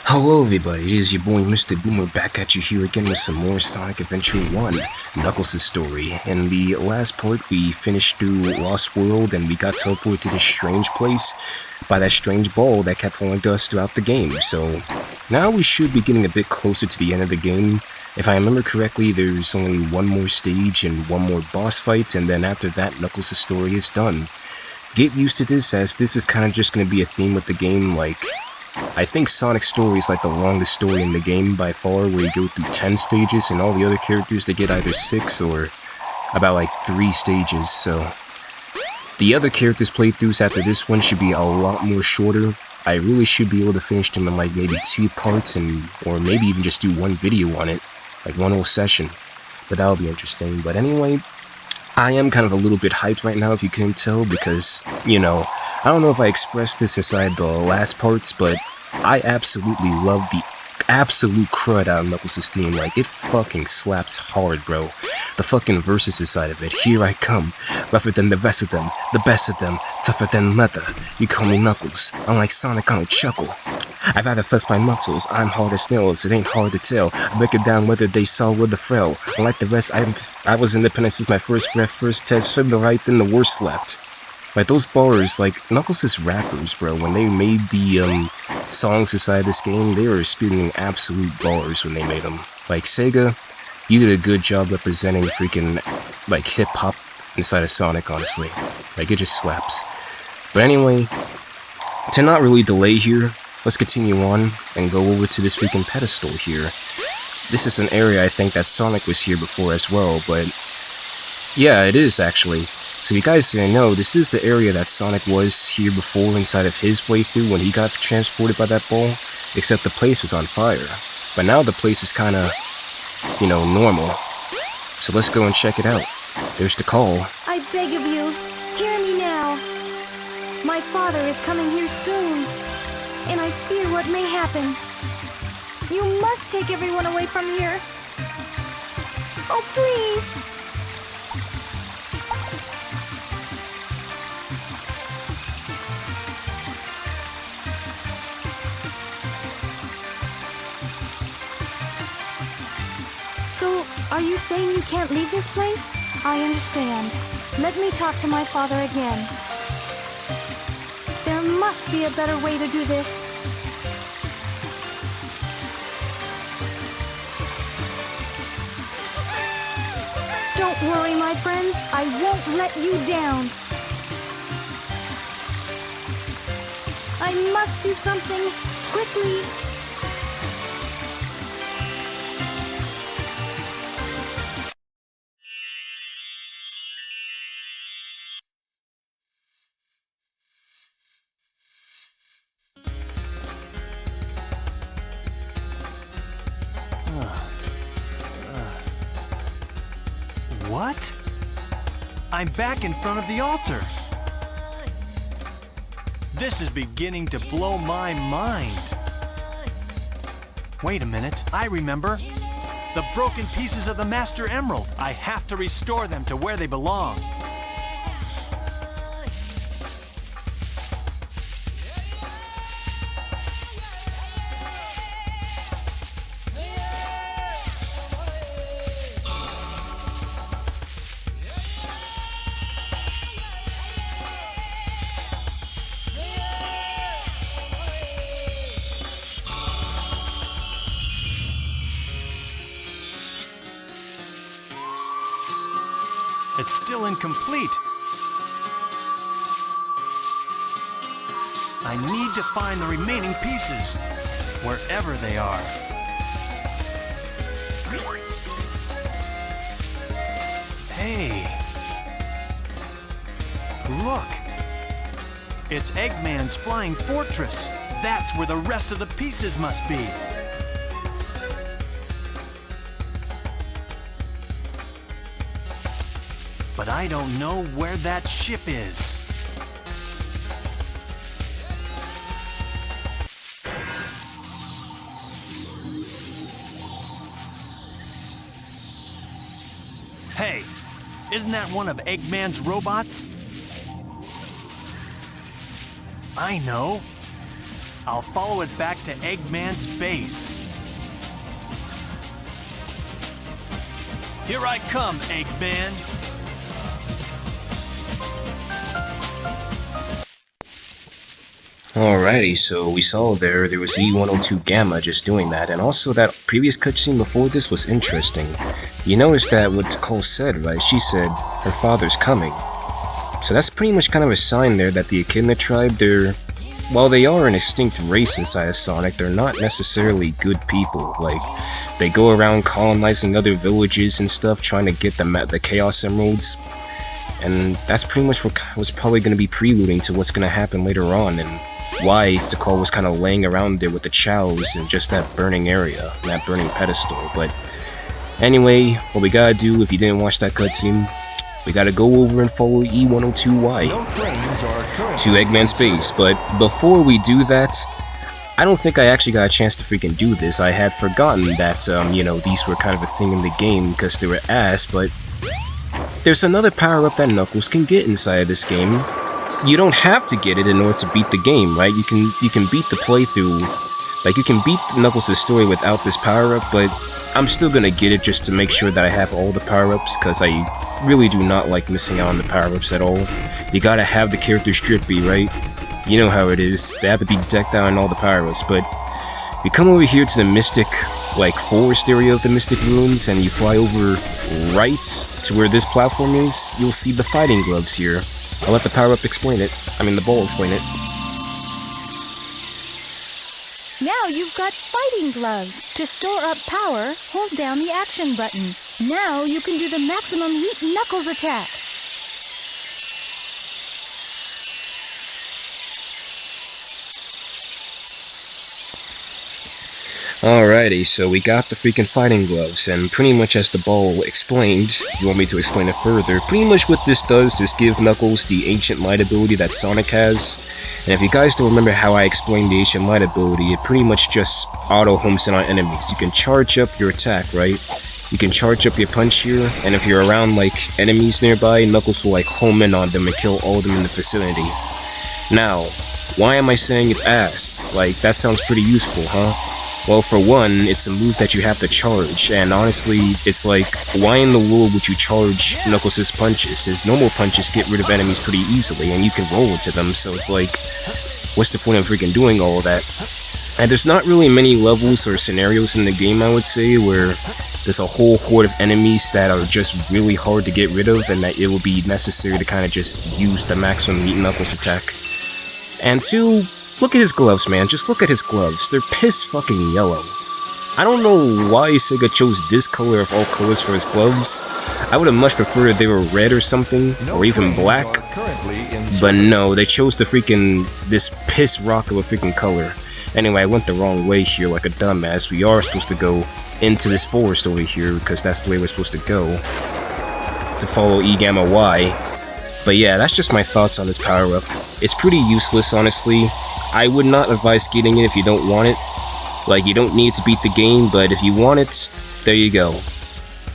Hello everybody, it is your boy Mr. Boomer back at you here again with some more Sonic Adventure 1, Knuckles' story. In the last part, we finished through Lost World and we got teleported to this strange place by that strange ball that kept following us throughout the game. So now we should be getting a bit closer to the end of the game. If I remember correctly, there's only one more stage and one more boss fight, and then after that, Knuckles' story is done. Get used to this, as this is kind of just going to be a theme with the game. Like, I think Sonic's story is like the longest story in the game by far, where you go through 10 stages, and all the other characters, they get either 6 or about like 3 stages. So the other characters' playthroughs after this one should be a lot more shorter. I really should be able to finish them in like maybe 2 parts, or maybe even just do one video on it, like one whole session. But that'll be interesting. But anyway, I am kind of a little bit hyped right now, if you couldn't tell, because, you know, I don't know if I expressed this inside the last parts, but I absolutely love the absolute crud out of Knuckles' theme. Like, it fucking slaps hard, bro. The fucking verses inside of it. Here I come, rougher than the rest of them, the best of them, tougher than leather. You call me Knuckles, unlike Sonic, I don't chuckle. I'd rather flex my muscles, I'm hard as nails, it ain't hard to tell. I break it down whether they solid or frail. Unlike the rest, I was independent since my first breath, first test, from the right, then the worst left. Like, those bars, like, Knuckles' rappers, bro, when they made the, songs inside this game, they were spitting absolute bars when they made them. Like, Sega, you did a good job representing freaking, like, hip-hop inside of Sonic, honestly. Like, it just slaps. But anyway, to not really delay here, let's continue on and go over to this freaking pedestal here. This is an area I think that Sonic was here before as well, but yeah, it is actually. So you guys didn't know, this is the area that Sonic was here before inside of his playthrough when he got transported by that ball, except the place was on fire. But now the place is kinda, you know, normal. So let's go and check it out. There's the call. I beg of you, hear me now. My father is coming here soon, and I fear what may happen. You must take everyone away from here. Oh, please! So, are you saying you can't leave this place? I understand. Let me talk to my father again. There must be a better way to do this. Don't worry, my friends. I won't let you down. I must do something quickly. What? I'm back in front of the altar. This is beginning to blow my mind. Wait a minute, I remember. The broken pieces of the Master Emerald. I have to restore them to where they belong. It's still incomplete. I need to find the remaining pieces, wherever they are. Hey! Look! It's Eggman's flying fortress. That's where the rest of the pieces must be. But I don't know where that ship is. Hey, isn't that one of Eggman's robots? I know. I'll follow it back to Eggman's base. Here I come, Eggman. Alrighty, so we saw there was E102 Gamma just doing that, and also that previous cutscene before this was interesting. You noticed that what Nicole said, right? She said, her father's coming. So that's pretty much kind of a sign there that the Echidna tribe, while they are an extinct race inside of Sonic, they're not necessarily good people. Like, they go around colonizing other villages and stuff, trying to get the Chaos Emeralds. And that's pretty much what was probably going to be preluding to what's going to happen later on, and why Tikal was kind of laying around there with the chows and just that burning area, that burning pedestal. But anyway, what we gotta do, if you didn't watch that cutscene, we gotta go over and follow E102Y to Eggman's base. But before we do that, I don't think I actually got a chance to freaking do this. I had forgotten that, you know, these were kind of a thing in the game because they were ass, but there's another power-up that Knuckles can get inside of this game. You don't have to get it in order to beat the game, right? You can beat the playthrough, like you can beat Knuckles' story without this power-up, but I'm still gonna get it just to make sure that I have all the power-ups, because I really do not like missing out on the power-ups at all. You gotta have the characters drippy, right? You know how it is, they have to be decked out in all the power-ups, but if you come over here to the Mystic, like, forest area of the Mystic Ruins, and you fly over right to where this platform is, you'll see the fighting gloves here. I'll let the power-up explain it. I mean, the ball explain it. Now you've got fighting gloves. To store up power, hold down the action button. Now you can do the maximum heat Knuckles attack. Alrighty, so we got the freaking fighting gloves, and pretty much as the ball explained, if you want me to explain it further, pretty much what this does is give Knuckles the Ancient Light ability that Sonic has. And if you guys don't remember how I explained the Ancient Light ability, it pretty much just auto-homes in on enemies. You can charge up your attack, right? You can charge up your punch here, and if you're around, like, enemies nearby, Knuckles will, like, home in on them and kill all of them in the vicinity. Now, why am I saying it's ass? Like, that sounds pretty useful, huh? Well, for one, it's a move that you have to charge, and honestly, it's like, why in the world would you charge Knuckles' punches? His normal punches get rid of enemies pretty easily, and you can roll into them, so it's like, what's the point of freaking doing all of that? And there's not really many levels or scenarios in the game, I would say, where there's a whole horde of enemies that are just really hard to get rid of, and that it will be necessary to kind of just use the maximum Meat Knuckles attack. And two, look at his gloves, man. Just look at his gloves. They're piss fucking yellow. I don't know why Sega chose this color of all colors for his gloves. I would have much preferred they were red or something, or even black. But no, they chose this piss rock of a freaking color. Anyway, I went the wrong way here like a dumbass. We are supposed to go into this forest over here, because that's the way we're supposed to go. To follow E Gamma Y. But yeah, that's just my thoughts on this power-up. It's pretty useless, honestly. I would not advise getting it if you don't want it. Like, you don't need to beat the game, but if you want it, there you go.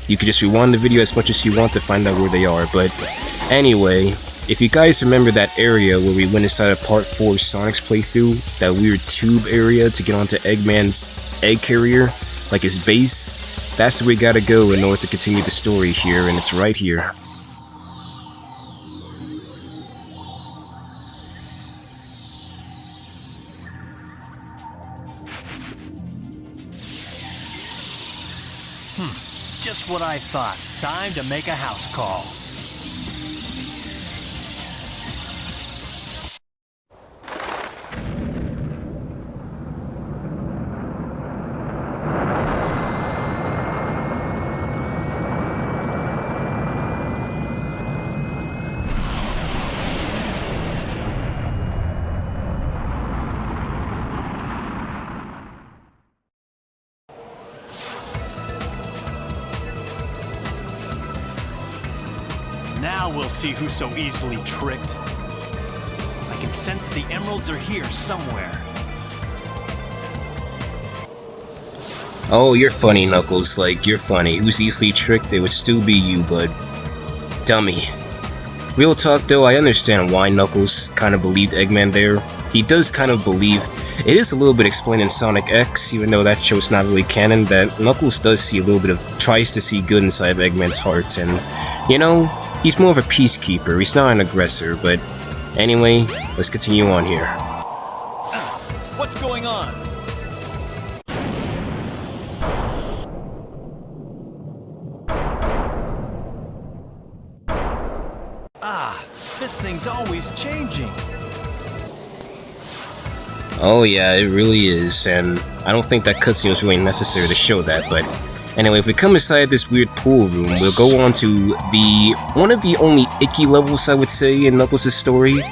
You can just rewind the video as much as you want to find out where they are, but anyway, if you guys remember that area where we went inside of Part 4 of Sonic's playthrough, that weird tube area to get onto Eggman's egg carrier, like his base, that's where we gotta go in order to continue the story here, and it's right here. Just what I thought. Time to make a house call. Now we'll see who's so easily tricked. I can sense the emeralds are here somewhere. Oh, you're funny, Knuckles. Like, you're funny. Who's easily tricked? It would still be you, bud. Dummy. Real talk, though, I understand why Knuckles kind of believed Eggman there. he does kind of believe, it is a little bit explained in Sonic X, even though that show's not really canon, that Knuckles does see a little bit of, tries to see good inside of Eggman's heart, and, you know, he's more of a peacekeeper, he's not an aggressor, but anyway, let's continue on here. What's going on? Ah, this thing's always changing. Oh yeah, it really is, and I don't think that cutscene was really necessary to show that, but anyway, if we come inside this weird pool room, we'll go on to one of the only icky levels, I would say, in Knuckles' story.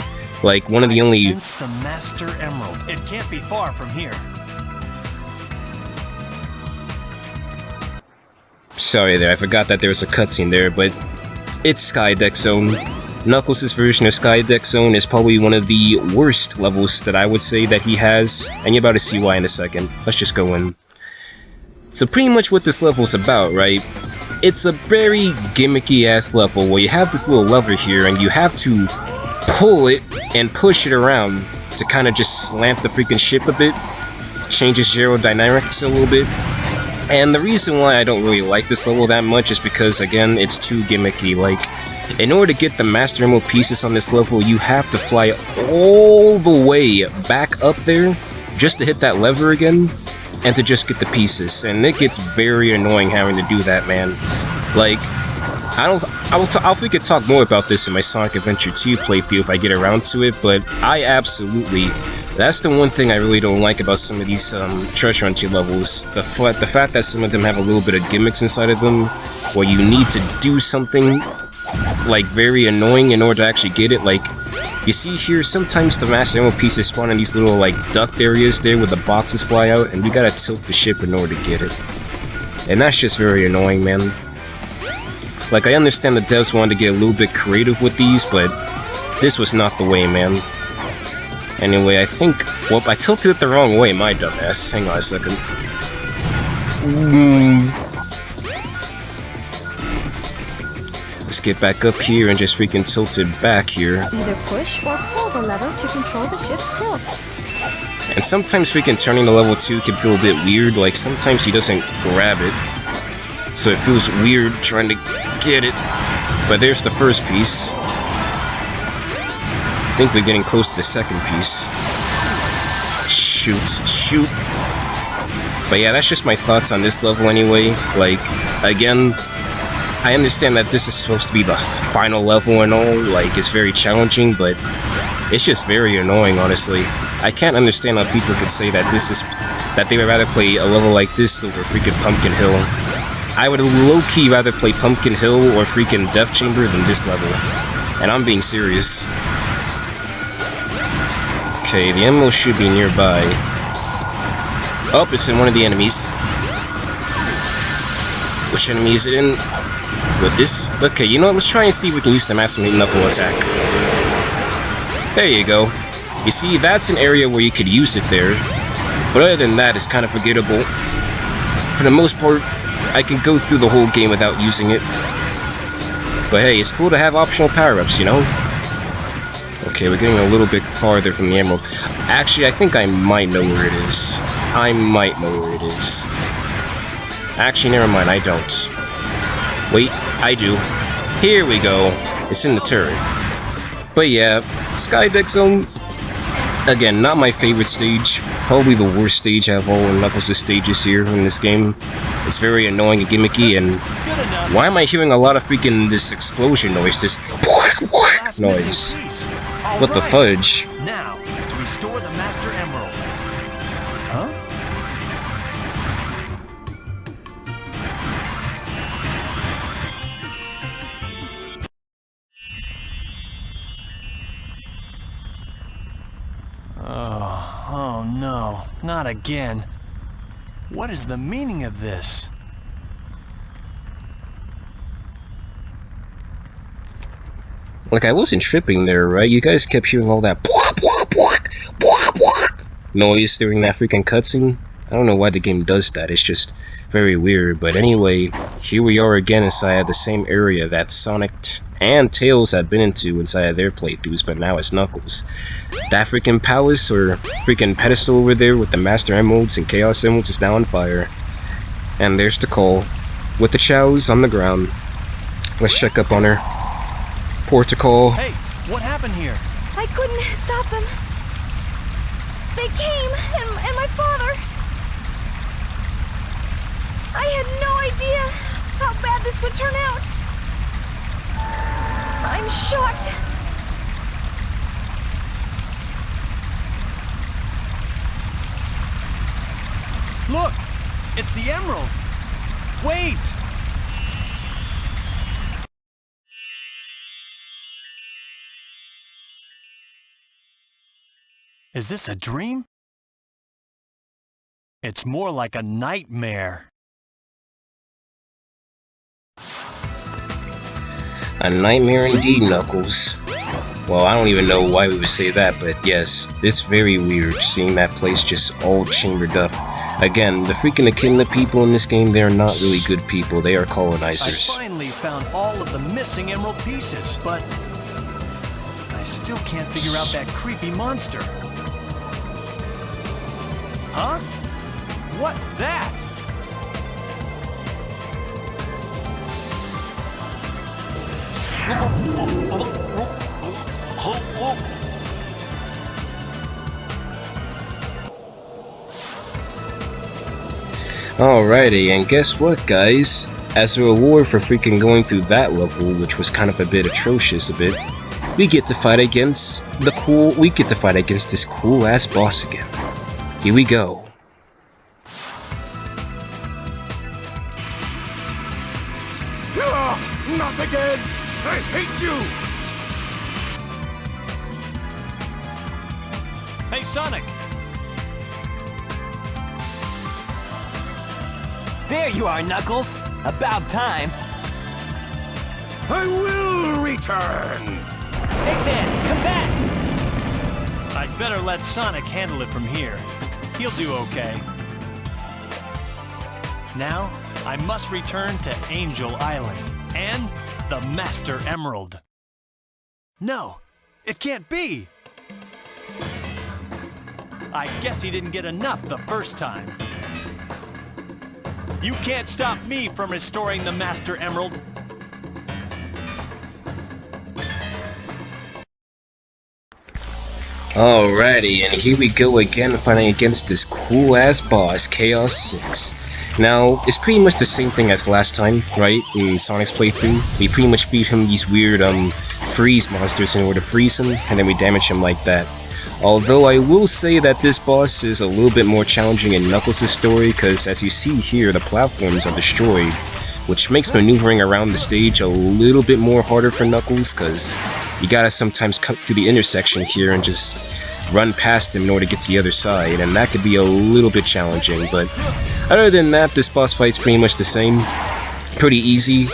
Like, one of the only... Sense the Master Emerald. It can't be far from here. Sorry there, I forgot that there was a cutscene there, but it's Skydeck Zone. Knuckles' version of Skydeck Zone is probably one of the worst levels that I would say that he has, and you're about to see why in a second. Let's just go in. So pretty much what this level's about, right? It's a very gimmicky-ass level where you have this little lever here, and you have to pull it and push it around to kind of just slant the freaking ship a bit. Changes aerodynamics a little bit. And the reason why I don't really like this level that much is because, again, it's too gimmicky. Like, in order to get the Master Emerald pieces on this level, you have to fly all the way back up there just to hit that lever again, and to just get the pieces. And it gets very annoying having to do that, man. Like, I'll we could talk more about this in my Sonic Adventure 2 playthrough if I get around to it, but I absolutely... That's the one thing I really don't like about some of these Treasure Hunter levels. The fact that some of them have a little bit of gimmicks inside of them, where you need to do something, like, very annoying in order to actually get it. Like, you see here, sometimes the Master Emerald pieces spawn in these little, like, duct areas there where the boxes fly out, and you gotta tilt the ship in order to get it. And that's just very annoying, man. Like, I understand the devs wanted to get a little bit creative with these, but this was not the way, man. Anyway, I think... Well, I tilted it the wrong way, my dumbass. Hang on a second. Let's get back up here and just freaking tilt it back here. Either push or pull the lever to control the ship's tilt. And sometimes freaking turning the level 2 can feel a bit weird. Like, sometimes he doesn't grab it, so it feels weird trying to get it. But there's the first piece. I think we're getting close to the second piece. Shoot. But yeah, that's just my thoughts on this level anyway. Like, again, I understand that this is supposed to be the final level and all. Like, it's very challenging, but it's just very annoying, honestly. I can't understand how people could say that they would rather play a level like this over freaking Pumpkin Hill. I would low-key rather play Pumpkin Hill or freaking Death Chamber than this level. And I'm being serious. Okay, the emerald should be nearby. Oh, it's in one of the enemies. Which enemy is it in? With this? Okay, you know what? Let's try and see if we can use the Maximate Knuckle attack. There you go. You see, that's an area where you could use it there. But other than that, it's kind of forgettable. For the most part, I can go through the whole game without using it. But hey, it's cool to have optional power-ups, you know? Okay, we're getting a little bit farther from the emerald. Actually, I think I might know where it is. Actually, never mind, I don't. Wait, I do. Here we go. It's in the turret. But yeah, Skydeck Zone, again, not my favorite stage. Probably the worst stage out of all of Knuckles' stages here in this game. It's very annoying and gimmicky, and why am I hearing a lot of freaking this explosion noise, this noise? What the fudge? Now, to restore the Master Emerald. Huh? Oh no, not again. What is the meaning of this? Like, I wasn't tripping there, right? You guys kept hearing all that noise during that freaking cutscene. I don't know why the game does that, it's just very weird. But anyway, here we are again inside the same area that Sonic and Tails have been into inside of their playthroughs, but now it's Knuckles. That freaking palace or freaking pedestal over there with the Master Emeralds and Chaos Emeralds is now on fire. And there's the call with the chows on the ground. Let's check up on her. Portical. Hey, what happened here? I couldn't stop them. They came, and my father. I had no idea how bad this would turn out. I'm shocked. Look, it's the emerald. Wait! Is this a dream? It's more like a nightmare. A nightmare indeed, Knuckles. Well, I don't even know why we would say that, but yes, it's very weird seeing that place just all chambered up. Again, the freaking Echidna people in this game, they are not really good people. They are colonizers. I finally found all of the missing emerald pieces, but I still can't figure out that creepy monster. Huh? What's that? Alrighty, and guess what, guys? As a reward for freaking going through that level, which was kind of a bit atrocious we get to fight against this cool ass boss again. Here we go. Not again! I hate you! Hey, Sonic! There you are, Knuckles! About time! I will return! Eggman, come back! I'd better let Sonic handle it from here. He'll do okay. Now, I must return to Angel Island and the Master Emerald. No, it can't be! I guess he didn't get enough the first time. You can't stop me from restoring the Master Emerald. Alrighty, and here we go again fighting against this cool ass boss, Chaos 6. Now, it's pretty much the same thing as last time, right? In Sonic's playthrough, we pretty much feed him these weird freeze monsters in order to freeze him, and then we damage him like that. Although I will say that this boss is a little bit more challenging in Knuckles' story, because as you see here, the platforms are destroyed, which makes maneuvering around the stage a little bit more harder for Knuckles, because you gotta sometimes cut through the intersection here and just run past him in order to get to the other side, and that could be a little bit challenging, but other than that, this boss fight's pretty much the same. Pretty easy,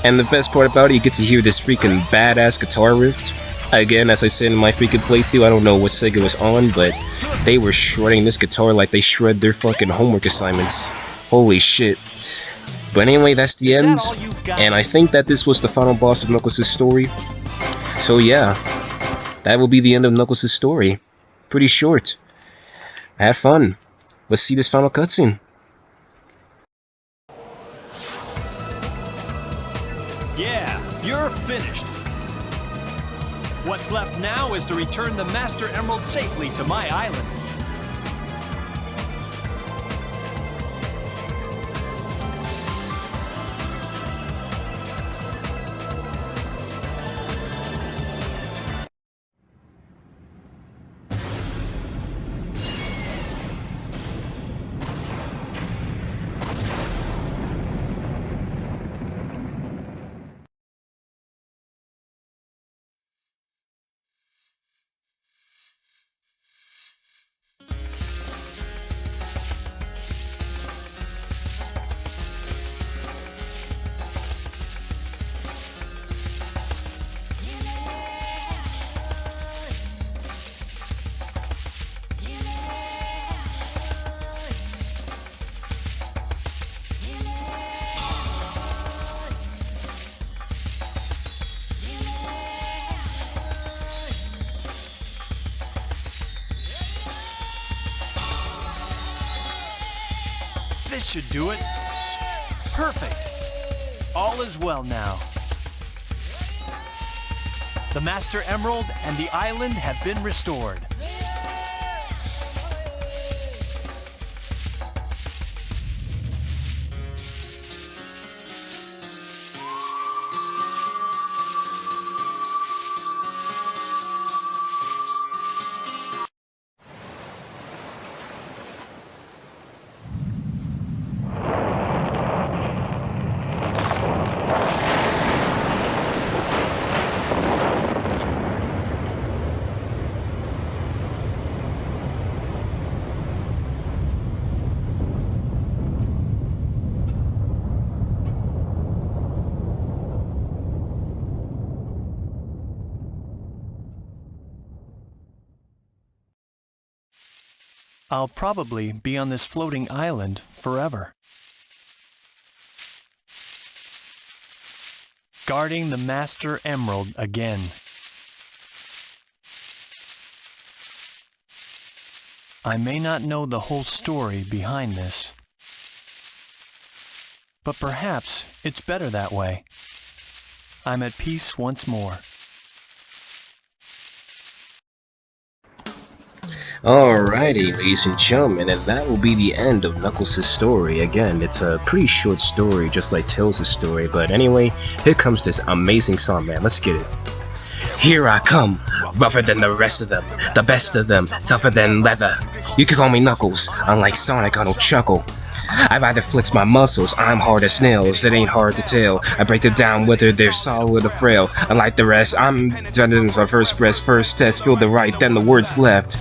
and the best part about it, you get to hear this freaking badass guitar riff. Again, as I said in my freaking playthrough, I don't know what Sega was on, but they were shredding this guitar like they shred their fucking homework assignments. Holy shit. But anyway, that's the end, and I think that this was the final boss of Knuckles' story. So yeah, that will be the end of Knuckles' story. Pretty short. Have fun. Let's see this final cutscene. Yeah, you're finished. What's left now is to return the Master Emerald safely to my island. This should do it. Perfect. All is well now. The Master Emerald and the island have been restored. I'll probably be on this floating island forever. Guarding the Master Emerald again. I may not know the whole story behind this, but perhaps it's better that way. I'm at peace once more. Alrighty, ladies and gentlemen, and that will be the end of Knuckles' story. Again, it's a pretty short story, just like Tails' story, but anyway, here comes this amazing song, man. Let's get it. Here I come, rougher than the rest of them, the best of them, tougher than leather. You can call me Knuckles, unlike Sonic, I don't chuckle. I rather flex my muscles, I'm hard as nails, it ain't hard to tell. I break them down whether they're solid or frail. Unlike the rest, I'm done my first breath, first test, feel the right, then the words left.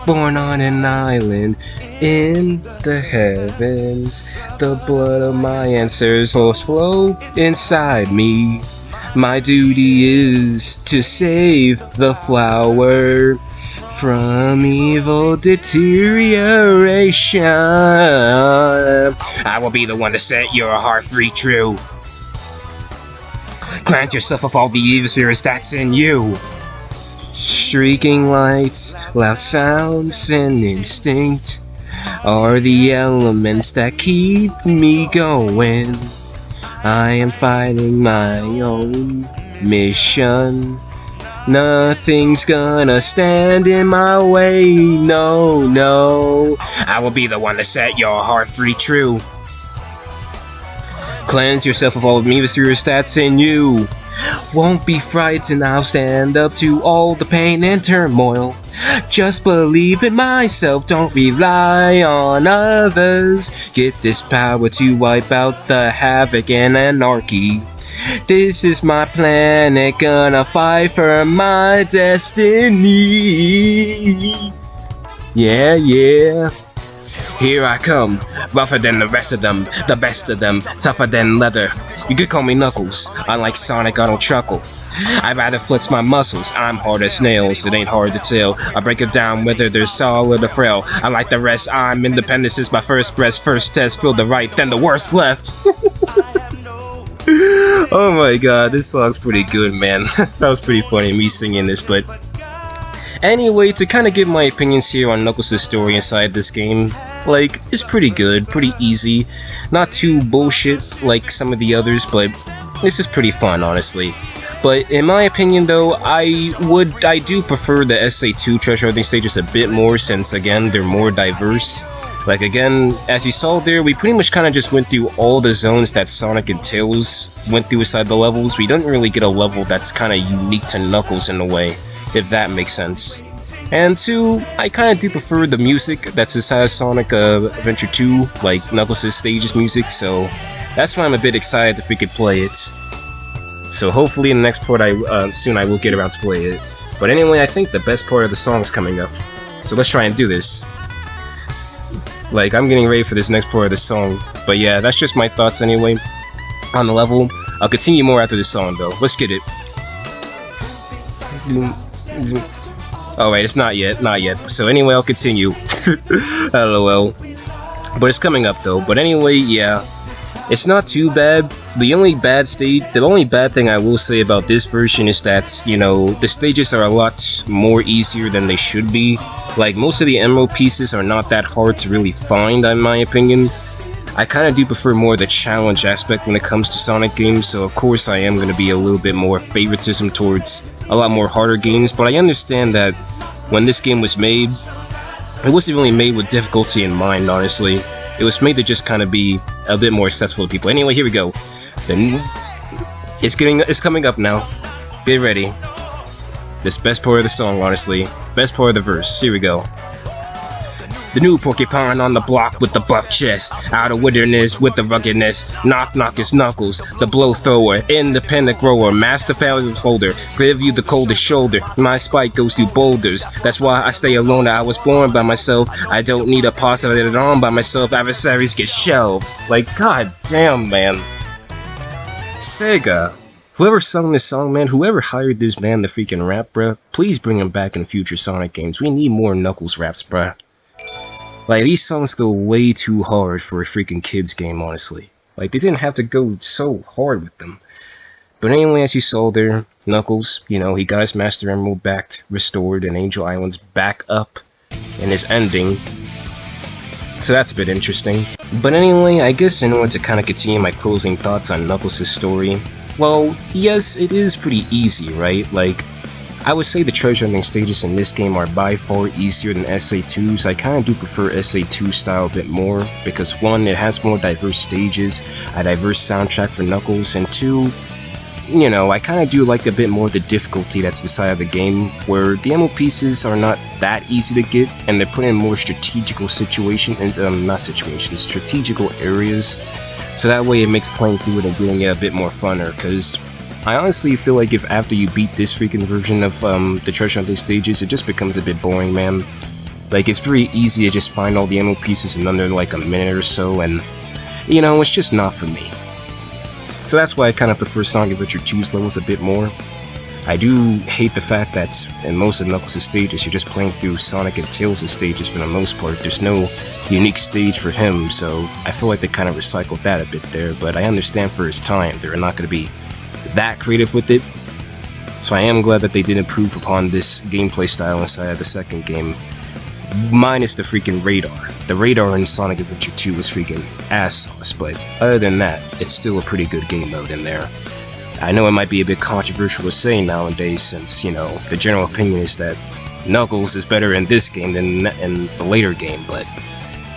Born on an island in the heavens, the blood of my ancestors flow inside me. My duty is to save the flower from evil deterioration. I will be the one to set your heart free true. Cleanse yourself of all the evil spirits that's in you. Shrieking lights, loud sounds, and instinct are the elements that keep me going. I am fighting my own mission. Nothing's gonna stand in my way, no, no. I will be the one to set your heart free true. Cleanse yourself of all the mischievous that's in you. Won't be frightened, I'll stand up to all the pain and turmoil. Just believe in myself, don't rely on others. Get this power to wipe out the havoc and anarchy. This is my planet, gonna fight for my destiny. Yeah, yeah. Here I come, rougher than the rest of them, the best of them, tougher than leather. You could call me Knuckles, unlike Sonic, I don't chuckle. I'd rather flex my muscles, I'm hard as nails, it ain't hard to tell. I break it down whether they're solid or frail. Unlike the rest, I'm independent since my first breath, first test, feel the right, then the worst left. Oh my god, this song's pretty good, man. That was pretty funny, me singing this, but... Anyway, to kind of give my opinions here on Knuckles' story inside this game, like, it's pretty good, pretty easy. Not too bullshit like some of the others, but this is pretty fun, honestly. But in my opinion though, I do prefer the SA2 treasure hunting stages a bit more since, again, they're more diverse. Like, again, as you saw there, we pretty much kind of just went through all the zones that Sonic and Tails went through inside the levels. We don't really get a level that's kind of unique to Knuckles in a way, if that makes sense. And two, I kind of do prefer the music that's inside Sonic Adventure 2, like Knuckles' stages music, so that's why I'm a bit excited if we could play it. So hopefully in the next part soon I will get around to play it. But anyway, I think the best part of the song is coming up. So let's try and do this. Like, I'm getting ready for this next part of the song. But yeah, that's just my thoughts anyway on the level. I'll continue more after this song though. Let's get it. Oh wait, it's not yet, not yet. So anyway, I'll continue. LOL. But it's coming up though. But anyway, yeah. It's not too bad. The only bad thing I will say about this version is that, you know, the stages are a lot more easier than they should be. Like, most of the emerald pieces are not that hard to really find, in my opinion. I kind of do prefer more the challenge aspect when it comes to Sonic games, so of course I am going to be a little bit more favoritism towards a lot more harder games, but I understand that when this game was made, it wasn't really made with difficulty in mind, honestly. It was made to just kind of be a bit more accessible to people. Anyway, here we go. It's coming up now. Get ready. This best part of the song, honestly. Best part of the verse. Here we go. The new porcupine on the block with the buff chest, out of wilderness with the ruggedness. Knock knock is Knuckles, the blow thrower, independent grower, master failures holder, give you the coldest shoulder. My spike goes through boulders, that's why I stay alone. I was born by myself, I don't need a posse it on by myself. Adversaries get shelved. Like, god damn, man. Sega, whoever sung this song, man, whoever hired this man to freaking rap, bruh, please bring him back in future Sonic games. We need more Knuckles raps, bruh. Like, these songs go way too hard for a freaking kids game, honestly. Like, they didn't have to go so hard with them. But anyway, as you saw there, Knuckles, you know, he got his Master Emerald back, restored, and Angel Island's back up in his ending. So that's a bit interesting. But anyway, I guess in order to kind of continue my closing thoughts on Knuckles' story, well, yes, it is pretty easy, right? Like, I would say the treasure hunting stages in this game are by far easier than SA2's. I kind of do prefer SA2 style a bit more, because one, it has more diverse stages, a diverse soundtrack for Knuckles, and two, you know, I kind of do like a bit more the difficulty that's the side of the game, where the ammo pieces are not that easy to get, and they're put in more strategical situations, strategical areas, so that way it makes playing through it and getting it a bit more funner, because I honestly feel like if after you beat this freaking version of the treasure hunting stages, it just becomes a bit boring, man. Like, it's pretty easy to just find all the ammo pieces in under like a minute or so, and you know, it's just not for me. So that's why I kind of prefer Sonic Adventure 2's levels a bit more. I do hate the fact that in most of Knuckles' stages, you're just playing through Sonic and Tails' stages for the most part. There's no unique stage for him, so I feel like they kind of recycled that a bit there, but I understand for his time, they're not going to be that creative with it, so I am glad that they did improve upon this gameplay style inside of the second game, minus the freaking radar. The radar in Sonic Adventure 2 was freaking ass, but other than that, it's still a pretty good game mode in there. I know it might be a bit controversial to say nowadays, since, you know, the general opinion is that Knuckles is better in this game than in the later game, but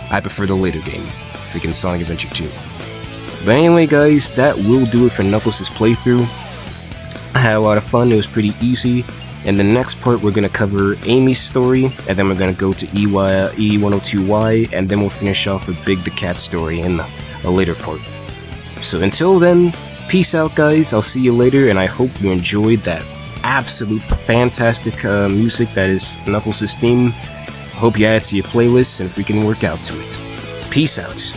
I prefer the later game, freaking Sonic Adventure 2. But anyway, guys, that will do it for Knuckles' playthrough. I had a lot of fun, it was pretty easy. In the next part, we're going to cover Amy's story, and then we're going to go to E102Y, and then we'll finish off with Big the Cat story in a later part. So until then, peace out, guys, I'll see you later, and I hope you enjoyed that absolute fantastic music that is Knuckles' theme. I hope you add it to your playlists and freaking work out to it. Peace out.